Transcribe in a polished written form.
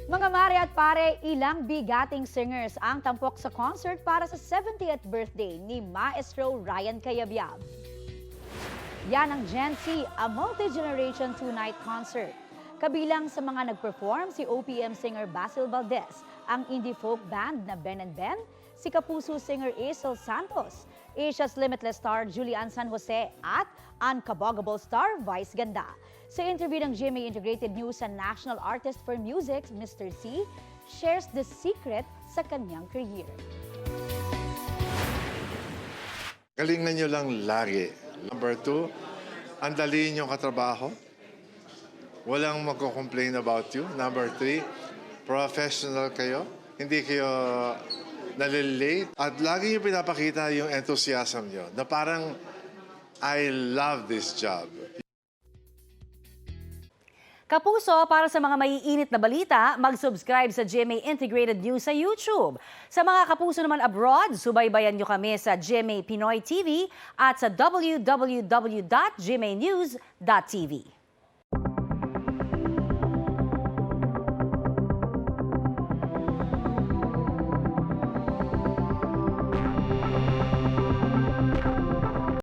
Mga mare at pare, ilang bigating singers ang tampok sa concert para sa 70th birthday ni Maestro Ryan Cayabyab. Yan ang Gen Z, a multi-generation two-night concert. Kabilang sa mga nag-perform si OPM singer Basil Valdez, ang indie folk band na Ben and Ben, si Kapuso singer Isel Santos, Asia's Limitless star Julian San Jose at Unkaboggable star Vice Ganda. Sa interview ng GMA Integrated News sa National Artist for Music, Mr. C shares the secret sa kanyang career. Galingan nyo lang lagi. Number 2, ang dali nyo katrabaho. Walang magko-complain about you. Number 3, professional kayo. Hindi kayo nalilate. At lagi nyo pinapakita yung enthusiasm nyo na parang, I love this job. Kapuso, para sa mga maiinit na balita, mag-subscribe sa GMA Integrated News sa YouTube. Sa mga kapuso naman abroad, subaybayan nyo kami sa GMA Pinoy TV at sa www.gmanews.tv.